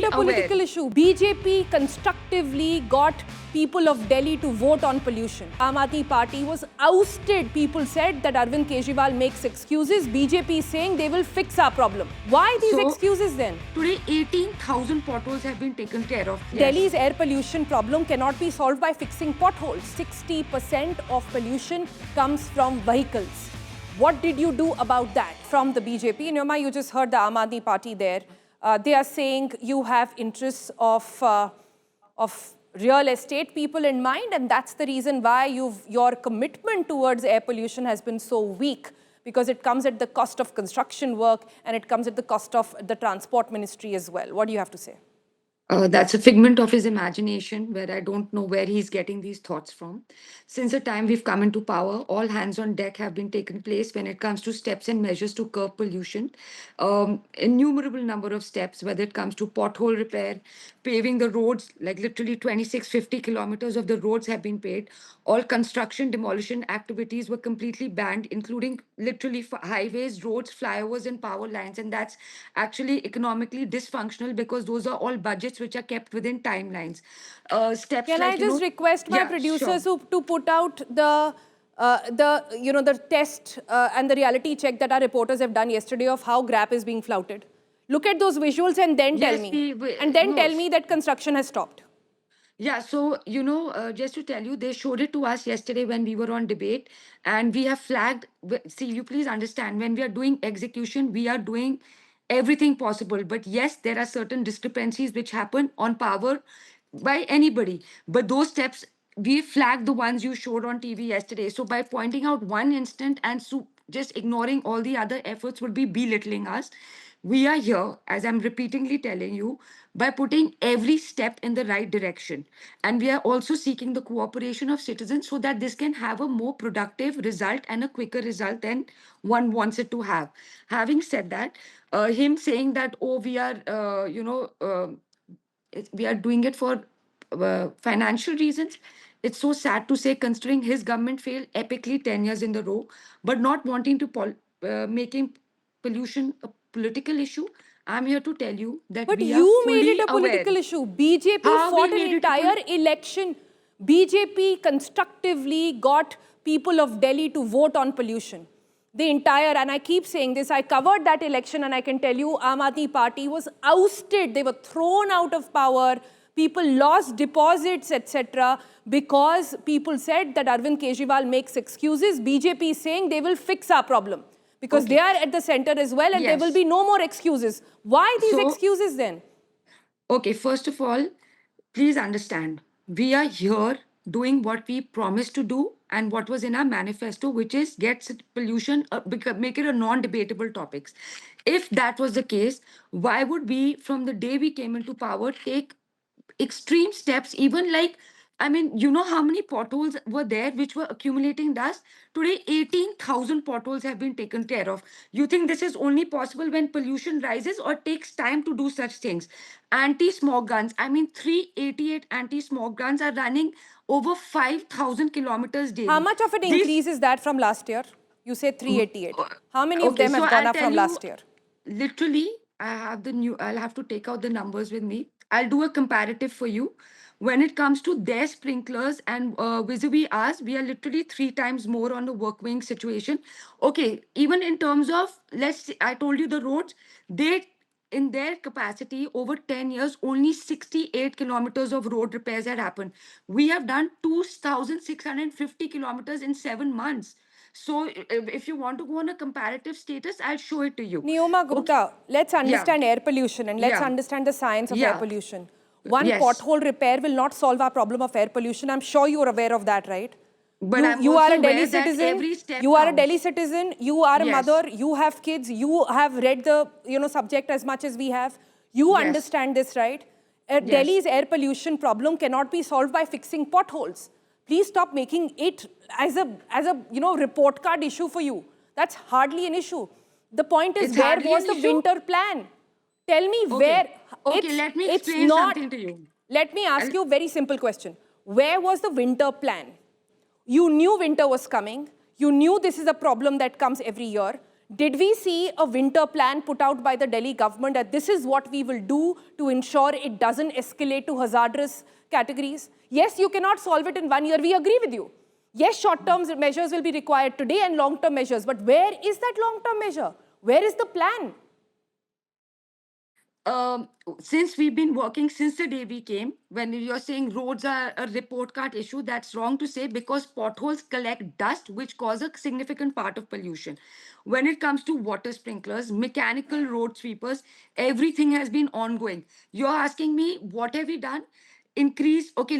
a political issue. BJP constructively got people of Delhi to vote on pollution. Aam Aadmi Party was ousted. People said that Arvind Kejriwal makes excuses. BJP is saying they will fix our problem. Why these excuses then? Today, 18,000 potholes have been taken care of. Yes. Delhi's air pollution problem cannot be solved by fixing potholes. 60% of pollution comes from vehicles. What did you do about that from the BJP? Nirma, you just heard the Aam Aadmi Party there. They are saying you have interests of real estate people in mind, and that's the reason why your commitment towards air pollution has been so weak, because it comes at the cost of construction work and it comes at the cost of the transport ministry as well. What do you have to say? That's a figment of his imagination, where I don't know where he's getting these thoughts from. Since the time we've come into power, all hands on deck have been taken place when it comes to steps and measures to curb pollution. Innumerable number of steps, whether it comes to pothole repair, paving the roads, like literally 26-50 kilometers of the roads have been paved. All construction demolition activities were completely banned, including literally for highways, roads, flyovers, and power lines. And that's actually economically dysfunctional, because those are all budgets which are kept within timelines. Steps Can like, I just request my producers to put out the test and the reality check that our reporters have done yesterday of how GRAP is being flouted? Look at those visuals and then tell me. Tell me that construction has stopped. Yeah, so, just to tell you, they showed it to us yesterday when we were on debate, and we have flagged. See, you please understand, when we are doing execution, we are doing everything possible. But yes, there are certain discrepancies which happen on power by anybody. But those steps, we flagged the ones you showed on TV yesterday. So by pointing out one instant and just ignoring all the other efforts would be belittling us. We are here, as I'm repeatedly telling you, by putting every step in the right direction. And we are also seeking the cooperation of citizens so that this can have a more productive result and a quicker result than one wants it to have. Having said that, him saying that, oh, we are, we are doing it for financial reasons. It's so sad to say, considering his government failed epically 10 years in the row, but not wanting to making pollution a political issue. I'm here to tell you that but we are you fully made it a political aware. issue. BJP fought an entire election. BJP constructively got people of Delhi to vote on pollution. The entire, and I keep saying this, I covered that election, and I can tell you Aam Aadmi Party was ousted. They were thrown out of power. People lost deposits, etc., because people said that Arvind Kejriwal makes excuses. BJP is saying they will fix our problem, because they are at the center as well, and there will be no more excuses. Why these excuses then? Okay, first of all, please understand, we are here doing what we promised to do and what was in our manifesto, which is get pollution, make it a non-debatable topics. If that was the case, why would we, from the day we came into power, take extreme steps, even like, I mean, you know how many potholes were there which were accumulating dust? Today, 18,000 potholes have been taken care of. You think this is only possible when pollution rises, or takes time to do such things? Anti-smog guns, I mean, 388 anti-smog guns are running over 5,000 kilometers daily. How much of an increase is that from last year? You say 388. How many of them have gone up from last year? Literally, I'll have to take out the numbers with me. I'll do a comparative for you. When it comes to their sprinklers and vis-a-vis ours, we are literally 3 times more on the work wing situation. Okay, even in terms of, I told you the roads, in their capacity, over 10 years, only 68 kilometers of road repairs had happened. We have done 2,650 kilometers in 7 months. So if you want to go on a comparative status, I'll show it to you. Neoma Gupta, let's understand air pollution, and let's understand the science of air pollution. One pothole repair will not solve our problem of air pollution. I'm sure you're aware of that, right? But you are a Delhi citizen. You are a Delhi citizen. You are a mother. You have kids. You have read the subject as much as we have. You understand this, right? Delhi's air pollution problem cannot be solved by fixing potholes. Please stop making it as a report card issue for you. That's hardly an issue. The point is, where was the winter plan? Tell me where. Okay, let me explain something to you. Let me ask you a very simple question. Where was the winter plan? You knew winter was coming. You knew this is a problem that comes every year. Did we see a winter plan put out by the Delhi government that this is what we will do to ensure it doesn't escalate to hazardous categories? Yes, you cannot solve it in 1 year. We agree with you. Yes, short-term measures will be required today and long-term measures. But where is that long-term measure? Where is the plan? Since we've been working since the day we came, when you're saying roads are a report card issue, that's wrong to say because potholes collect dust, which cause a significant part of pollution. When it comes to water sprinklers, mechanical road sweepers, everything has been ongoing. You're asking me, what have we done? Increase, okay,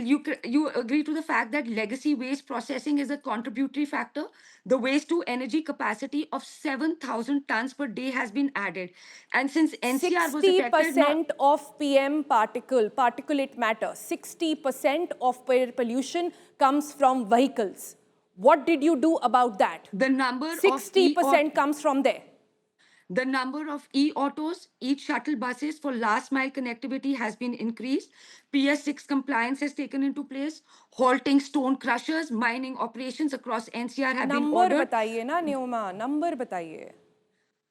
you agree to the fact that legacy waste processing is a contributory factor. The waste to energy capacity of 7,000 tons per day has been added, and since NCR was affected, 60% of PM particulate matter, 60% of pollution comes from vehicles. What did you do about that? the number 60% comes from there. The number of e-autos, e-shuttle buses for last mile connectivity has been increased. PS6 compliance has taken into place. Halting stone crushers, mining operations across NCR have been Number ordered. बताइए ना Nyoma, number बताइए.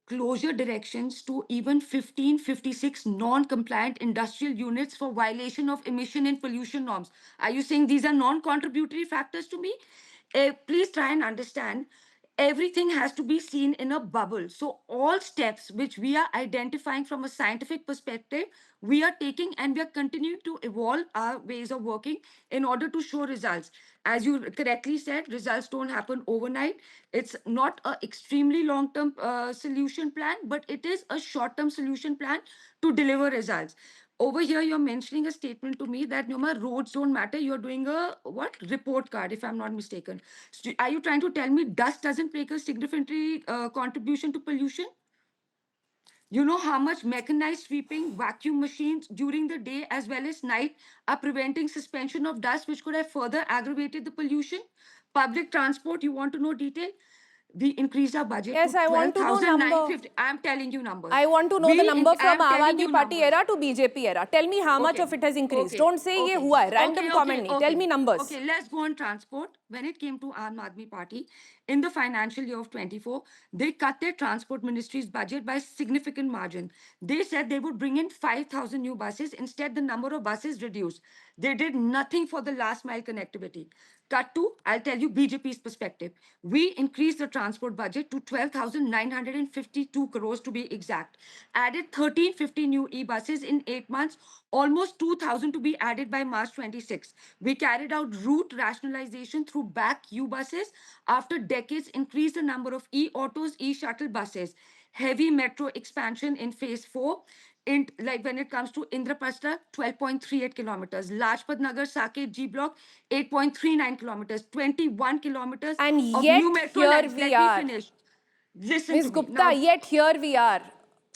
Closure directions to even 1556 non-compliant industrial units for violation of emission and pollution norms. Are you saying these are non-contributory factors to me? Please try and understand. Everything has to be seen in a bubble. So all steps which we are identifying from a scientific perspective, we are taking and we are continuing to evolve our ways of working in order to show results. As you correctly said, results don't happen overnight. It's not an extremely long-term solution plan, but it is a short-term solution plan to deliver results. Over here, you're mentioning a statement to me that Noma, roads don't matter. You're doing a what report card, if I'm not mistaken. Are you trying to tell me dust doesn't make a significant contribution to pollution? You know how much mechanized sweeping, vacuum machines during the day as well as night are preventing suspension of dust, which could have further aggravated the pollution? Public transport, you want to know detail? We increased our budget Yes, to I want to know number. 12,950. I'm telling you numbers. I want to know the number from Aam Aadmi Party era to BJP era. Tell me how much Okay. of it has increased. Okay. Don't say ye Okay. hua hai. Random Okay, comment okay, nahi. Tell okay. me numbers. Okay, let's go on transport. When it came to Aam Aadmi Party, in the financial year of 24, they cut their transport ministry's budget by significant margin. They said they would bring in 5,000 new buses. Instead, the number of buses reduced. They did nothing for the last mile connectivity. Cut to, I'll tell you BJP's perspective. We increased the transport budget to 12,952 crores to be exact. Added 1350 new e-buses in 8 months, almost 2,000 to be added by March 26. We carried out route rationalization through back U-buses. After decades, increased the number of e-autos, e-shuttle buses. Heavy metro expansion in phase 4. Like when it comes to Indraprastha, 12.38 kilometers. Lajpat Nagar, Saket, G Block, 8.39 kilometers. 21 kilometers And of yet new metro here lines. we Let are. me finish. Listen Ms. to me. Gupta, Now, yet here we are.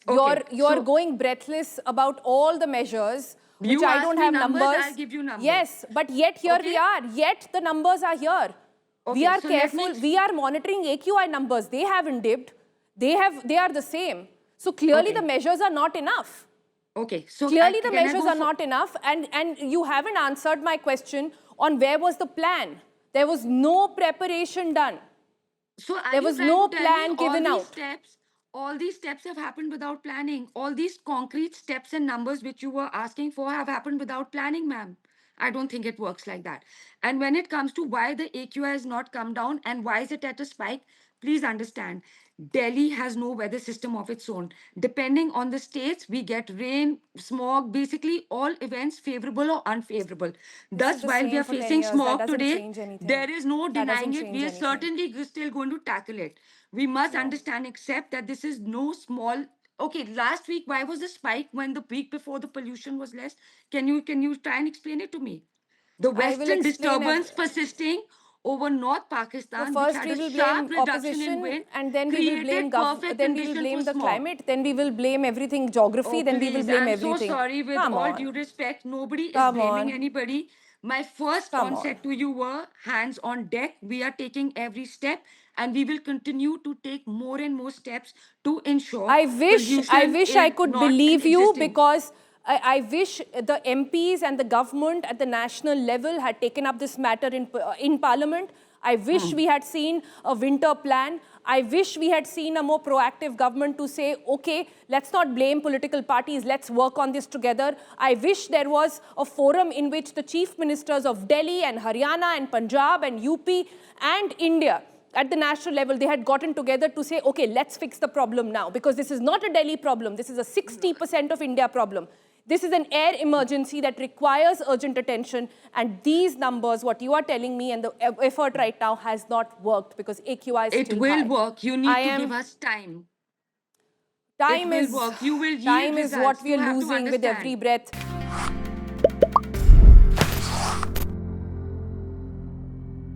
Okay, You're so- going breathless about all the measures, which You I ask don't me have numbers, numbers. I'll give you numbers. Yes, but yet here we Okay. are. Yet the numbers are here. We Okay, are so let me- careful. We are monitoring AQI numbers. They haven't dipped. They are the same. So clearly Okay. the measures are not enough. okay, so Clearly the can I measures go are for- not enough, and you haven't answered my question on where was the plan. There was no preparation done. So are There you was trying no to tell plan me given all these out. steps, all these steps have happened without planning? All these concrete steps and numbers which you were asking for have happened without planning, ma'am. I don't think it works like that. And when it comes to why the AQI has not come down and why is it at a spike, please understand, Delhi has no weather system of its own. Depending on the states, we get rain, smog, basically all events favorable or unfavorable. This is Thus, the while we same are for 10 facing years. That smog doesn't today, change anything. there is no That doesn't denying it. change We are anything. certainly still going to tackle it. We must understand, accept that this is no small. Okay, last week, why was the spike when the week before the pollution was less? Can you try and explain it to me? The I will western explain disturbance persisting over North So Pakistan, which first had we a will sharp blame reduction in opposition, wind, and then we will blame created perfect then we will condition blame for the smog. climate, then we will blame everything geography, Oh, then we will please. blame I'm everything. so sorry. With Come all on. due respect, nobody is Come blaming on. anybody. My first Come concept on. to you were hands on deck. We are taking every step and we will continue to take more and more steps to ensure I wish pollution I is could not believe you, existing. because I wish the MPs and the government at the national level had taken up this matter in Parliament. I wish we had seen a winter plan. I wish we had seen a more proactive government to say, okay, let's not blame political parties, let's work on this together. I wish there was a forum in which the chief ministers of Delhi and Haryana and Punjab and UP and India at the national level, they had gotten together to say, okay, let's fix the problem now, because this is not a Delhi problem, this is a 60% of India problem. This is an air emergency that requires urgent attention, and these numbers, what you are telling me, and the effort right now has not worked because AQI is It still will high. work. You need to give us time. Time It will is work. You will yield time is results. what we You are have to losing with every understand. breath.